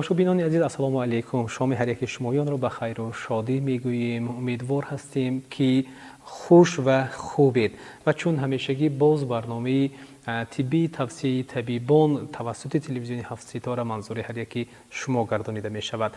тамошобинони азиз, ассалому алайкум. шоми ҳар яки шумоёнро ба хайру шодӣ мегӯем. умедвор ҳастем ки хуш ва хубед ва чун ҳамешагӣ боз барномаи тиббии тавсияи табибон тавассути телевизиони ҳафтситора манзури ҳар яки шумо гардонида мешавад.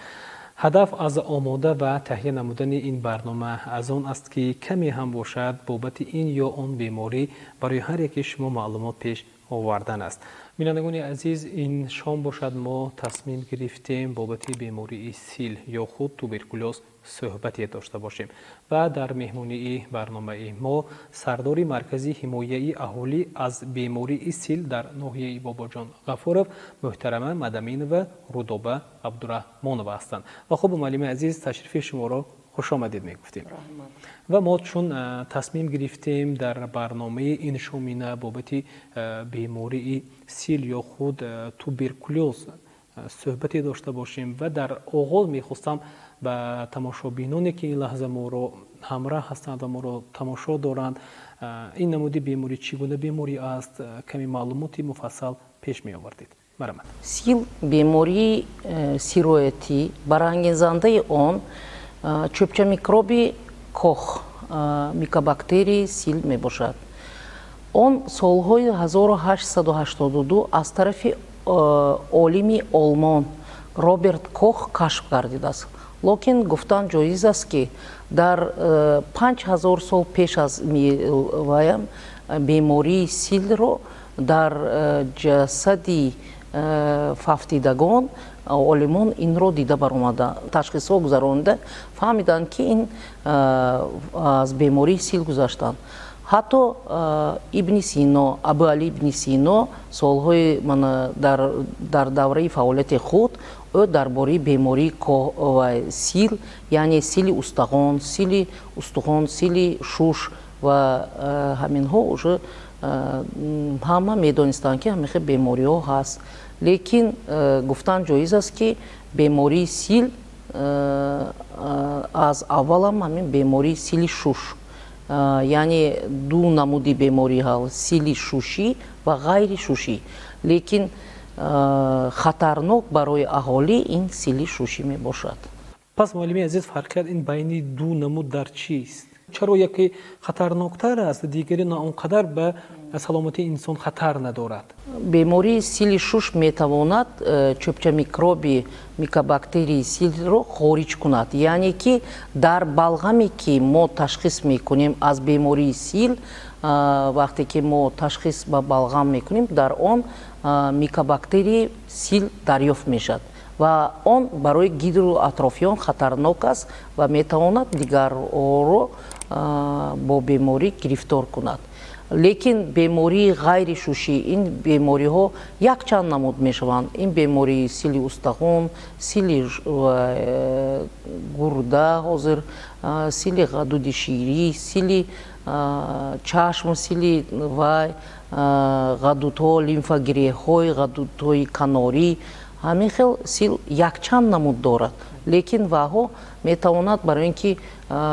ҳадаф аз омода ва таҳия намудани ин барнома аз он аст ки каме ҳам бошад бобати ин ё он беморӣ барои ҳар яки шумо маълумот пеш овардан аст. бинандагони азиз, ин шом бошад мо тасмим гирифтем бобати бемории сил ё худ туберкулез суҳбате дошта бошем ва дар меҳмонии барномаи мо сардори маркази ҳимояи аҳолӣ аз бемории сил дар ноҳияи бобоҷон ғафуров муҳтарама Мадаминова Рудоба Абдураҳмонова ҳастанд. ва хуб муаллими азиз, ташрифи шуморо хуш омадед мегуфтем. ва мо чун тасмим гирифтем дар барномаи ин шомина бобати бемории сил ё худ туберкулез суҳбате дошта бошем ва дар оғоз мехостам ба тамошобиноне ки ин лаҳза моро ҳамроҳ ҳастанд ва моро тамошо доранд ин намуди беморӣ чӣ гуна беморӣ аст, ками маълумоти муфассал пеш меовардед. Марамад. Сил бемории сироятӣ, барангезандаи он чӯбчамикроби кох, микобактерии сил мебошад. Он солҳои 1882 аз тарафи олими олмон Роберт Кох кашф гардидааст. Лекин гуфтан ҷоиз аст ки дар 5000 сол пеш аз миваям бемории силро дар ҷасади фафтидагон олимон инро дида баромада, ташхисҳо гузаронда фаҳмиданд ки ин аз бемории сил гузаштанд. ҳатто ибни Сино, Абу Али ибни Сино солҳои дар давраи фаъолияти худ ӯ дар бораи бемории сил, яъне сили устағон, сили устухон, сили шуш ва ҳаминҳо уже ҳама медонистанд ки ҳамин хел бемориҳо ҳаст. Лекин гуфтан ҷоиз аст ки бемории сил аз аввалам ҳамин бемории сили шуш, яъне ду намуди беморӣ ҳаст, сили шушӣ ва ғайри шушӣ. Лекин хатарнок барои аҳолӣ ин сили шушӣ мебошад. Пас муаллими азиз, фарқият ин байни ду намуд дар чист? чаро яке хатарноктар аст, дигаре на он қадар ба саломатии инсон хатар надорад? Бемории сили шуш метавонад чӯбчамикроби микобактерии силро хориҷ кунад, яъне ки дар балғаме ки мо ташхис мекунем аз бемории сил, вақте ки мо ташхис ба балғам мекунем, дар он микобактерии сил дарёфт мешавад ва он барои гидру атрофиён хатарнок аст ва метавонад дигарро бо беморӣ гирифтор кунад. Лекин бемории ғайри шушӣ, ин бемориҳо якчанд намуд мешаванд. Ин бемории сили устағон, сили гурда, ҳозир сили ғадуди ширӣ, сили чашм, сили вай, ғадудҳо, лимфагиреҳҳои ғадудҳои канорӣ, ҳамин хел сил якчанд намуд дорад. Лекин ваҳо метавонад барои ин ки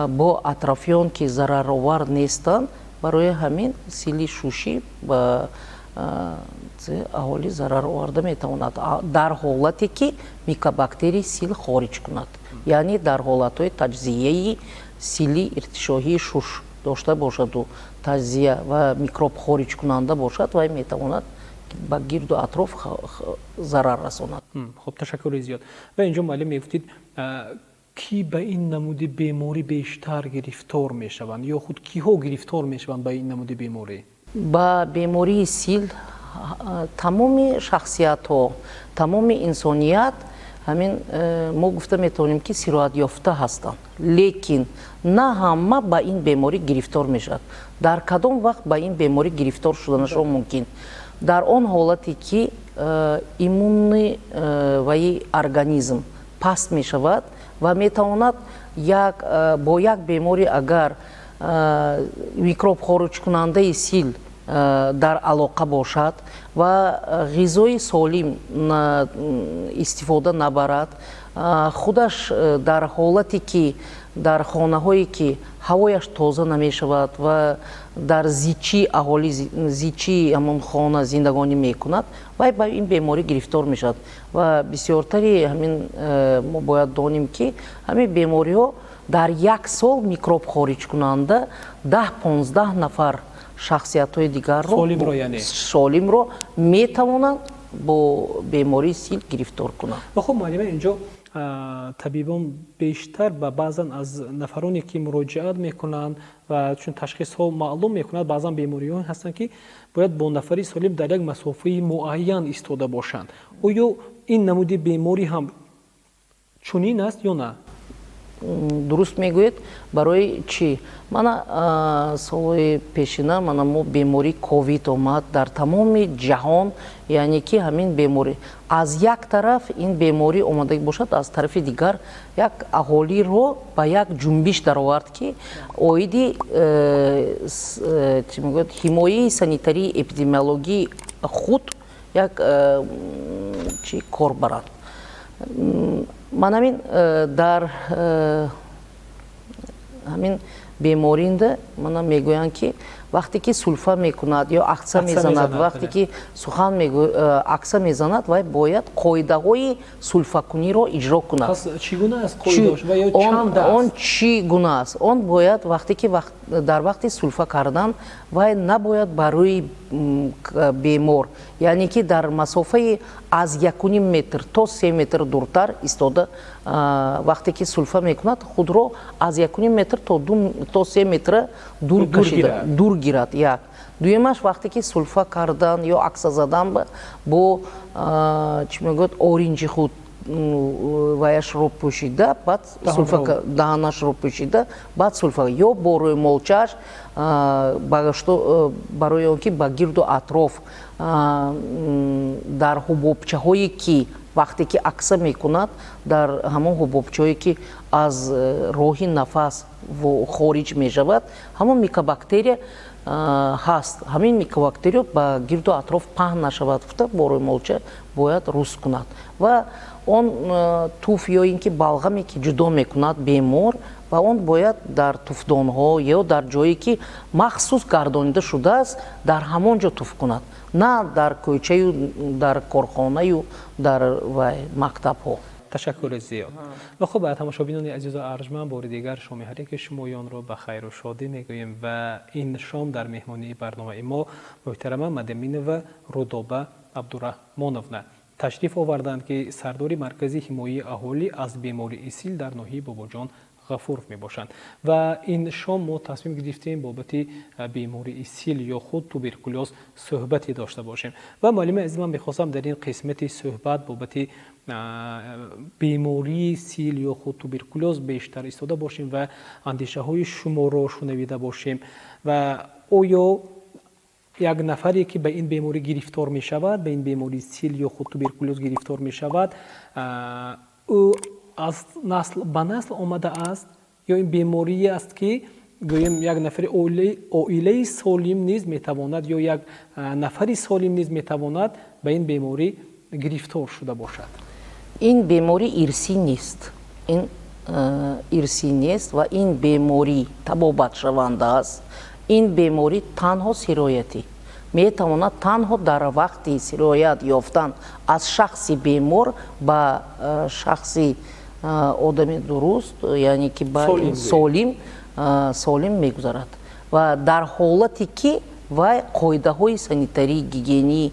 бо атрофиён ки зараровар нестанд, барои ҳамин сили шушӣ ба аҳолӣ зарар оварда метавонад, дар ҳолате ки микобактерии сил хориҷ кунад, яъне дар ҳолатҳои таҷзияи сили иртишоҳии шуш дошта бошаду таҷзия ва микроб хориҷ кунанда бошад, вай метавонад ба гирду атроф зарар расонад. Хуб, ташаккури зиёд. Ва инҷо муаллим мегуфтид ки ба ин намуди беморӣ бештар гирифтор мешаванд ё худ киҳо гирифтор мешаванд ба ин намуди беморӣ? Ба бемории сил тамоми шахсиятҳо, тамоми инсоният, ҳамин мо гуфта метавонем ки сироятёфта ҳастанд, лекин на ҳама ба ин беморӣ гирифтор мешавад. Дар кадом вақт ба ин беморӣ гирифтор шуданашон мумкин? Дар он ҳолате ки иммунный ваи организм паст мешавад ва метавонад бо як беморӣ агар микроб хориҷкунандаи сил дар алоқа бошад ва ғизои солим истифода набарад, худаш дар ҳолате ки дар хонаҳое ки ҳавояш тоза намешавад ва дар зичи аҳоли зичи ҳамон хона зиндагонӣ мекунад, вай ба ин беморӣ гирифтор мешавад. Ва бисёртари ҳамин мо бояд донем ки ҳамин бемориҳо дар як сол микроб хориҷкунанда 10-15 нафар шахсиятҳои дигарро солимро метавонанд бо бемории сил гирифтор кунанд. خب معلم اینجا طبیبان بیشتر به بعضا از نفرانی که مراجعت میکنند و چون تشخیص ها معلوم میکنند بعضا بیماری ها هستند که باید با نفری سالم در یک مسافه معین ایستاده باشند. آیا این نمودی بیماری هم چنین است یا نه؟ дуруст мегӯед. Барои чӣ? Мана солҳои пешина мана мо бемори ковид омад дар тамоми ҷаҳон, яъне ки ҳамин беморӣ аз як тараф ин беморӣ омадаги бошад, аз тарафи дигар як аҳолиро ба як ҷунбиш даровард ки оиди чӣ мегӯяд ҳимояи санитарии эпидемиологии худ як чӣ кор баранд. Ман ҳамин дар ҳамин беморинда мана мегӯянд ки вақте ки сулфа мекунад ё ақса мезанад, вақте ки сухан ақса мезанад, вай бояд қоидаҳои сулфакуниро иҷро кунад. Чӣ гуна аст қоидааш ва ё чанд аст? Он чӣ гуна аст? Он бояд вақте ки дар вақти сулфа кардан вай набояд ба рӯи бемор, яъне ки дар масофаи аз 1.5 метр то 3 метр дуртар истода вақте ки сулфа мекунад, худро аз 1.5 метр то 3 метр дур кашида, дур гирад. як. Дуюмаш вақте ки сулфа кардан ё ақса задан бо чӣ мегӯяд оринҷи худ ваяшро пӯшида, баъд сулфа даҳанашро пӯшида, баъд сулфа ё бо рӯймолчааш барои он ки ба гирду атроф дар ҳубобчаҳое ки вақте ки ақса мекунад, дар ҳамон ҳубобчаҳое ки аз роҳи нафас хориҷ мешавад, ҳамон микобактерия ҳаст. Ҳамин микобактерия ба гирду атроф паҳн нашавад, бо рӯймолча бояд рӯз кунад ва он туф ё ин ки балғаме ки ҷудо мекунад бемор, ва он бояд дар туфдонҳо ё дар ҷое ки махсус гардонида шудааст, дар ҳамон ҷо туф кунад, на дар кӯчаю, дар корхонаю, дар мактабҳо. تشکر زیاد. و خب تماشابینان عزیز و ارجمند بار دیگر شام هر یک شمایان را به خیر و شادی میگوییم و این شام در مهمانی برنامه ما محترمه مدمین و رودابه عبدالرحمانونا تشریف آوردند که سردار مرکزی حمایت اهالی از بیماری اسیل در ناحیه باباجان غفورف می باشند و این شام ما تصمیم گرفتیم بابت بیماری اسیل یا خود توبرکولوز صحبتی داشته باشیم و معلم عزیز من میخواستم در این قسمت صحبت بابت بیماری سیل یا خود توبرکولوز بیشتر ایستاده باشیم و اندیشه های شما را شنویده باشیم و آیا یک نفری که به این بیماری گرفتار می شود، به این بیماری سیل یا خود توبرکولوز گرفتار می شود، او از نسل به نسل آمده است یا این بیماری است که گویم یک نفر عائله سالم نیز میتواند یا یک نفری سالم نیز میتواند به این بیماری گرفتار شده باشد؟ این بیماری ارثی نیست. این ارثی نیست و این بیماری تبابت شونده است. این بیماری تنها سرایتی میتواند تنها در وقتی سرایت یافتن از شخص بیمار به شخص آدم درست، یعنی که با سالم میگذارد و در حالتی که وای قاعده های سانیتاری گیگینی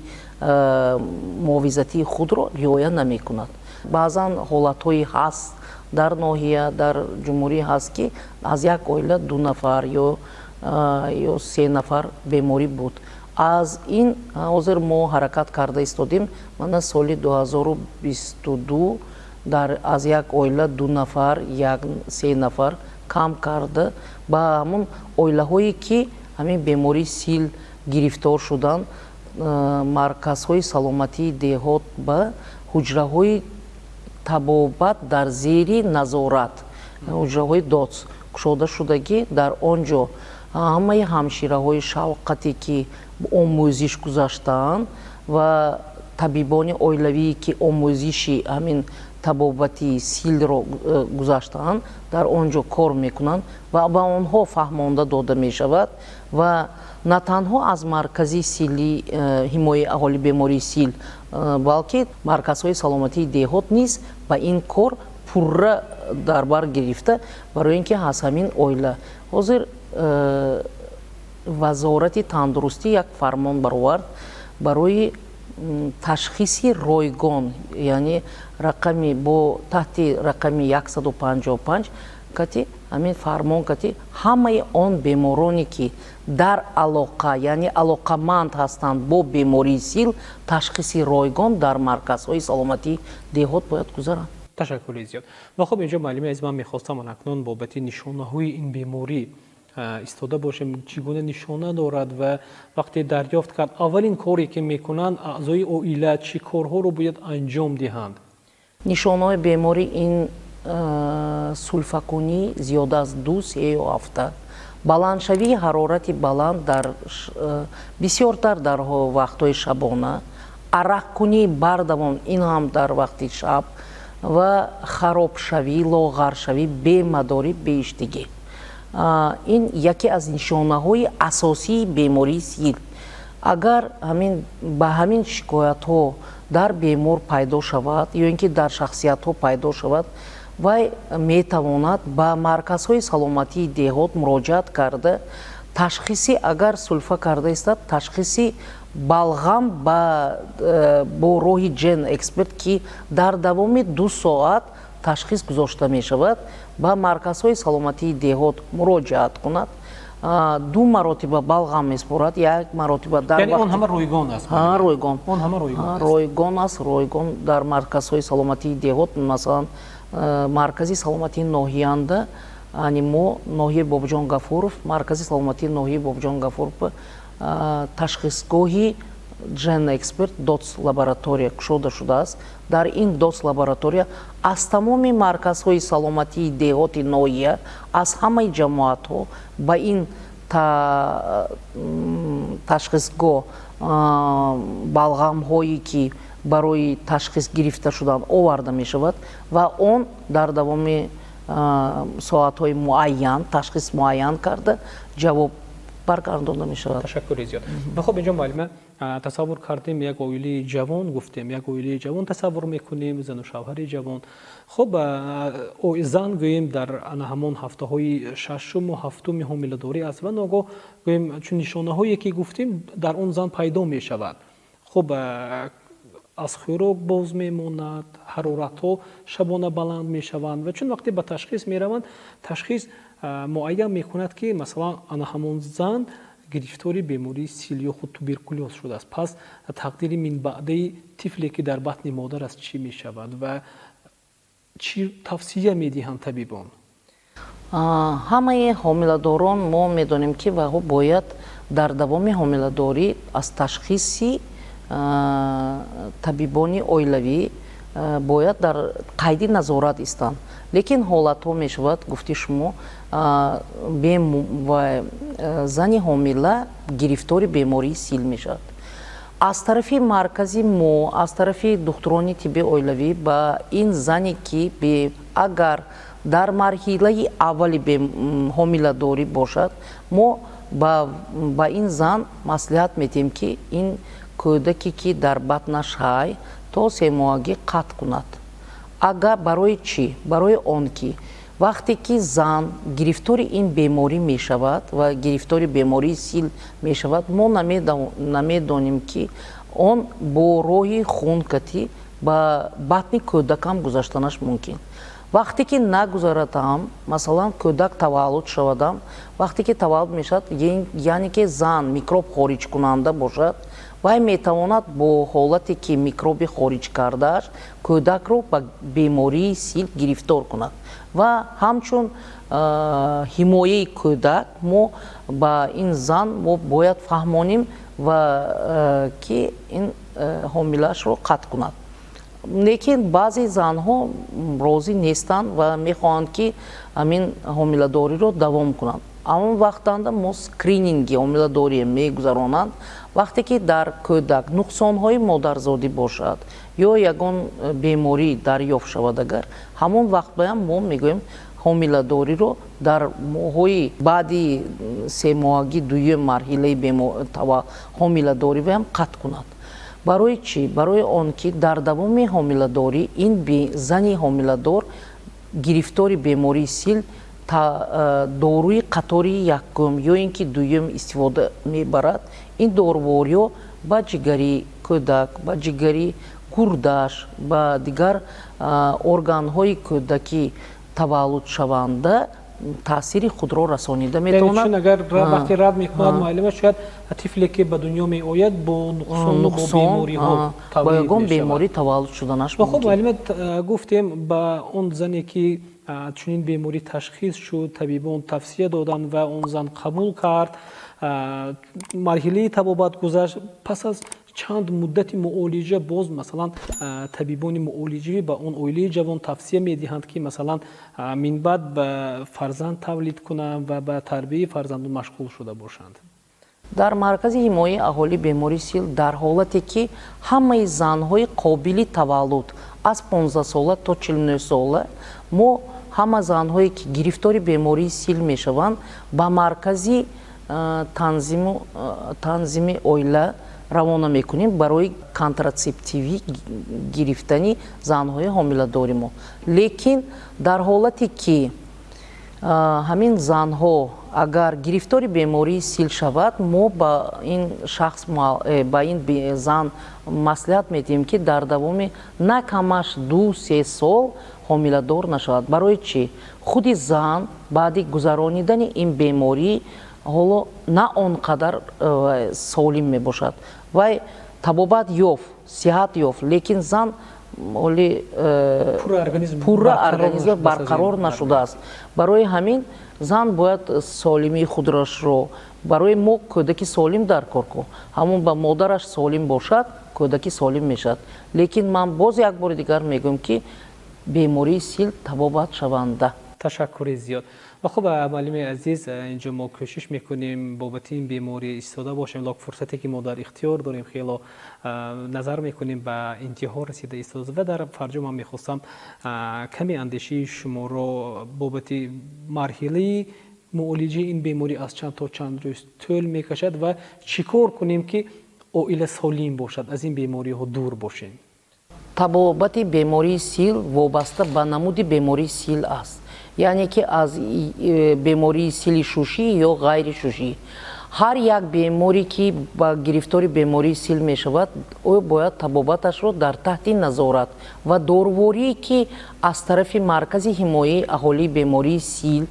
محافظتی خود را رعایت نمیکند. بعضا حالت های هست در ناحیه در جمهوری هست که از یک عائله 2 نفر یا 3 نفر بیماری بود. از این حاضر ما حرکت کرده استادیم. من سال 2022 از یک عائله 2 نفر یا 3 نفر کم کرده با همون عائله هایی که همین بیماری سیل گرفتار شدن مرکز های سلامتی دهات با حجره های طبابت در زیر نظارت حجره های داц کشاده شدگی در آنجا ҳамаи ҳамшираҳои шавқате ки омӯзиш гузаштаанд ва табибони оилавие ки омӯзиши ҳамин табобати силро гузаштаанд дар он ҷо кор мекунанд ва ба онҳо фаҳмонда дода мешавад ва на танҳо аз маркази силли ҳимояи аҳоли бемории сил балки марказҳои саломатии деҳот низ ба ин кор пурра дар бар гирифта барои ин ки аз ҳамин оила ҳозир вазорати тандурустӣ як фармон баровард барои ташхиси ройгон, яъне рақами бо таҳти рақами 155 кати ҳамин фармон кати ҳамаи он бемороне ки дар алоқа, яъне алоқаманд ҳастанд бо бемории сил, ташхиси ройгон дар марказҳои саломатии деҳот бояд гузаранд. ташаккури зиёд. ва хуб инҷо маълими азиз, ман мехостам акнун бобати нишонаҳои ин беморӣ истода бошем, чӣ гуна нишона дорад ва вақте дарёфт кард аввалин коре ки мекунанд аъзои оила чӣ корҳоро бояд анҷом диҳанд? нишонаҳои беморӣ ин сулфакунӣ зиёда аз 2-3 ҳафта, баландшавии ҳарорати баланд дар бисёртар дар вақтҳои шабона, арақкунии бардавом ин ҳам дар вақти шаб ва харобшавӣ, лоғаршавӣ, бемадорӣ, беиштагӣ. ин яке аз нишонаҳои асосии бемории сил. агар ба ҳамин шикоятҳо дар бемор пайдо шавад ё ин ки дар шахсиятҳо пайдо шавад, вай метавонад ба марказҳои саломатии деҳот муроҷиат карда ташхиси, агар сулфа карда истад, ташхиси балғам бо роҳи ҷен эксперт ки дар давоми 2 соат ташхис гузошта мешавад, ба марказҳои саломатии деҳот муроҷиат кунад, 2 маротиба балғам меспорад, 1 маротиба дар яъне он ҳама ройгон аст? Ройгон. Он ҳама ройгон аст? Ройгон аст, ройгон дар марказҳои саломатии деҳот, масалан маркази саломатии ноҳиянда, ани мо ноҳияи Бобиҷон Гафуров, маркази саломатии ноҳияи Бобиҷон Гафуров ташхисгоҳи ҷен эксперт доц лаборатория кушода шудааст. дар ин доц лаборатория аз тамоми марказҳои саломатии деҳоти ноҳия, аз ҳамаи ҷамоатҳо ба ин ташхисгоҳ балғамҳое ки барои ташхис гирифта шуданд оварда мешавад ва он дар давоми соатҳои муайян ташхис муайян карда ҷавоб баргардонда мешавад. ташаккури зиёд. ва хуб инҷо маълима тасаввур кардем, як оилаи ҷавон гуфтем, як оилаи ҷавон тасаввур мекунем, зану шавҳари ҷавон. хуб зан гӯем дар ҳамон ҳафтаҳои 6-уму 7-уми ҳомиладорӣ аст ва ногоҳ гӯем чун нишонаҳое ки гуфтем дар он зан пайдо мешавад. хуб аз хӯрок боз мемонад, ҳароратҳо шабона баланд мешаванд ва чун вақте ба ташхис мераванд, ташхис муайян мекунад ки масалан ана ҳамон зан гирифтори бемории сил ё худ туберкулёз шудааст. пас тақдири минбаъдаи тифле ки дар батни модар аст чӣ мешавад ва чӣ тавсия медиҳанд табибон? ҳамаи ҳомиладорон мо медонем ки бояд дар давоми ҳомиладорӣ аз ташхиси табибони оилавӣ бояд дар қайди назорат истанд. лекин ҳолатҳо мешавад, гуфти шумо, зани ҳомила гирифтори бемории сил мешавад. аз тарафи маркази мо, аз тарафи духтурони тибби оилавӣ ба ин зане ки агар дар марҳилаи аввали ҳомиладорӣ бошад, мо ба ин зан маслиҳат медиҳем ки ин кӯдаке ки дар батнаш ҳай то 3 моҳагӣ қатъ кунад. агар барои чӣ? Барои он ки вақте ки зан гирифтори ин беморӣ мешавад ва гирифтори бемории сил мешавад, мо намедонем ки он бо роҳи хун кати ба батни кӯдакам гузаштанаш мумкин. вақте ки нагузарадам, масалан кӯдак таваллуд шавадам, вақте ки таваллуд мешавад, яъне ки зан микроб хориҷ кунанда бошад, вай метавонад бо ҳолате ки микроби хориҷ кардааш кӯдакро ба бемории сил гирифтор кунад ва ҳамчун ҳимояи кӯдак мо ба ин зан мо бояд фаҳмонем ва ки ин ҳомилаашро қатъ кунад. лекин баъзе занҳо розӣ нестанд ва мехоҳанд ки ҳамин ҳомиладориро давом кунанд. амон вақтанда мо скрининги ҳомиладорие мегузаронанд вақте ки дар кӯдак нуқсонҳои модарзодӣ бошад ё ягон беморӣ дарёфт шавад агар ҳамон вақт боям мо мегӯем ҳомиладориро дар моҳҳои баъди семоҳагӣ дуюм марҳилаи ҳомиладорӣ боям қатъ кунад. барои чӣ? Барои он ки дар давоми ҳомиладорӣ ин зани ҳомиладор гирифтори бемории сил доруи қатори якум ё ин ки дуюм истифода мебарад ин дорувориҳо ба ҷигари кӯдак ба ҷигари гурдаш ба дигар органҳои кӯдакӣ таваллудшаванда таъсири худро расонида метавонад. чун агар вақте рад мекунад муаллима шояд тифле ки ба дунё меояд бо нуқсон бо бемориҳо бо ягон беморӣ таваллуд шуданаш мумкин. хуб муаллима гуфтем ба он зане ки чунин беморӣ ташхис шуд табибон тавсия доданд ва он зан қабул кард марҳилаи табобат гузашт пас аз чанд муддати муолиҷа боз масалан табибони муолиҷавӣ ба он оилаи ҷавон тавсия медиҳанд ки масалан минбаъд ба фарзанд тавлид кунанд ва ба тарбияи фарзандон машғул шуда бошанд. дар маркази ҳимояи аҳолии бемории сил дар ҳолате ки ҳамаи занҳои қобили таваллуд аз 15 сола то 49 сола мо ҳама занҳое ки гирифтори бемории сил мешаванд ба маркази танзими оила равона мекунем барои контрацептивӣ гирифтани занҳои ҳомиладори мо. Лекин дар ҳолате ки ҳамин занҳо агар гирифтори бемории сил шавад мо ба ин шахс ба ин зан маслиҳат медиҳем ки дар давоми на камаш 2-3 сол ҳомиладор нашавад. Барои чӣ? Худи зан баъди гузаронидани ин беморӣ ҳоло на он қадар солим мебошад. Вай табобат ёфт, сиҳат ёфт, лекин зан пурра организм барқарор нашудааст. Барои ҳамин зан бояд солимии худашро барои мо кӯдаки солим даркор кун. Ҳамон ба модараш солим бошад, кӯдаки солим мешавад. Лекин ман боз як бори дигар мегӯям ки бемории сил табобат шаванда. ташаккури зиёд. ва хуб муаллими азиз инҷо мо кӯшиш мекунем бобати ин беморӣ истода бошем лок фурсате ки мо дар ихтиёр дорем хело назар мекунем ба интиҳо расида истода ва дар фарҷо ман мехостам каме андешии шуморо бобати марҳилаи муолиҷаи ин беморӣ аз чанд то чанд рӯз тӯл мекашад ва чӣ кор кунем ки оила солим бошад аз ин бемориҳо дур бошем. Табобати бемории сил вобаста ба намуди бемории сил аст. яъне ки аз бемории сили шушӣ ё ғайри шушӣ. ҳар як беморӣ ки ба гирифтори бемории сил мешавад ӯ бояд табобаташро дар таҳти назорат ва доруворие ки аз тарафи маркази ҳимояи аҳолии бемории сил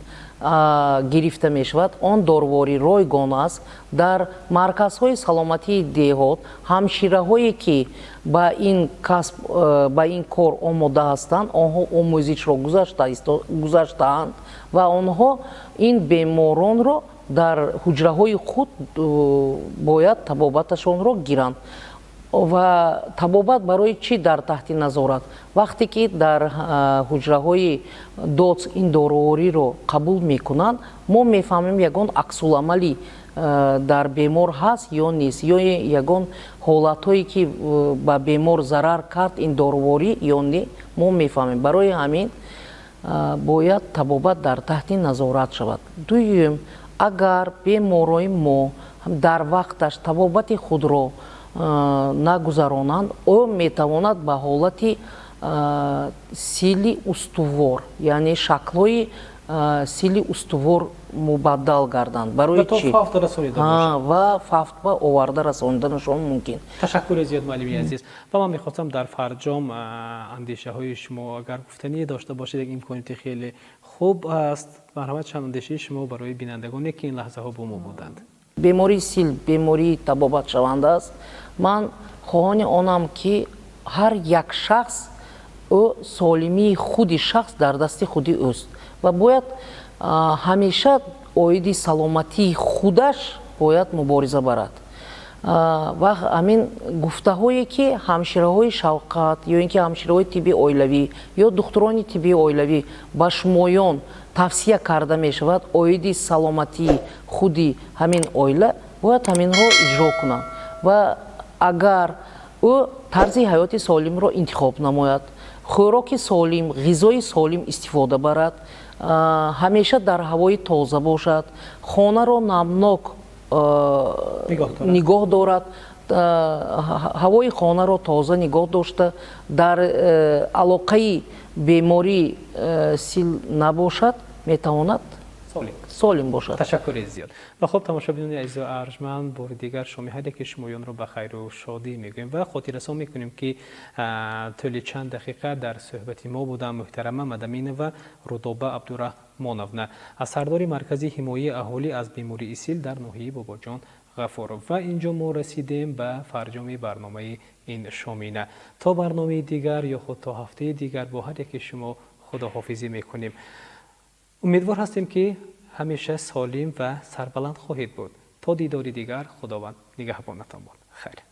гирифта мешавад он доруворӣ ройгон аст. Дар марказҳои саломатии деҳот ҳамшираҳое ки ба ин касб ба ин кор омода ҳастанд онҳо омӯзишро гузаштаанд ва онҳо ин беморонро дар ҳуҷраҳои худ бояд табобаташонро гиранд. ва табобат барои чӣ дар таҳти назорат? Вақте ки дар ҳуҷраҳои доц ин дорувориро қабул мекунанд мо мефаҳмем ягон аксуламалӣ дар бемор ҳаст ё нест ё ягон ҳолатҳое ки ба бемор зарар кард ин доруворӣ ё не мо мефаҳмем. Барои ҳамин бояд табобат дар таҳти назорат шавад. Дуюм, агар беморои мо дар вақташ табобати худро нагузаронанд ӯ метавонад ба ҳолати сили устувор яъне шаклҳои сили устувор мубаддал гарданд. Барои чӣ? ва фавтба оварда расониданашон мумкин. ташаккури зиёд муаллими азиз. ва ман мехостам дар фарҷом андешаҳои шумо агар гуфтание дошта бошед як имконияти хеле хуб аст. марҳамат чанд андешаи шумо барои бинандагоне ки ин лаҳзаҳо бо мо буданд. бемории сил бемории табобатшаванда аст. ман хоҳони онам ки ҳар як шахс ӯ солимии худи шахс дар дасти худи ӯст ва бояд ҳамеша оиди саломатии худаш бояд мубориза барад. ва ҳамин гуфтаҳое ки ҳамшираҳои шавқат ё ин ки ҳамшираҳои тибби оилавӣ ё духтурони тибби оилавӣ ба шумоён тавсия карда мешавад оиди саломатии худи ҳамин оила бояд ҳаминро иҷро кунанд ва агар ӯ тарзи ҳаёти солимро интихоб намояд, хӯроки солим, ғизои солим истифода барад, ҳамеша дар ҳавои тоза бошад, хонаро намнок нигоҳ дорад, ҳавои хонаро тоза нигоҳ дошта дар алоқаи бемории сил набошад, метавонад солим бошад. ташаккури зиёд. ва хуб тамошобинони азизу арҷманд, бори дигар шоми ҳайдеки шумоёнро ба хайру шодӣ мегӯем ва хотиррасон мекунем ки тӯли чанд дақиқа дар суҳбати мо буданд муҳтарама Мадаминова Рудоба Абдураҳмоновна, аз сардори маркази ҳимояи аҳолӣ аз бемории сил дар ноҳияи Бобоҷон Ғафуров. ва инҷо мо расидем ба фарҷоми барномаи ин шомина. то барномаи дигар ё худ то ҳафтаи дигар бо ҳар яке шумо худоҳофизӣ мекунем. умедвор ҳастем ки ҳамеша солим ва сарбаланд хоҳед буд. то дидори дигар, худованд нигаҳбонатон бод. хайр.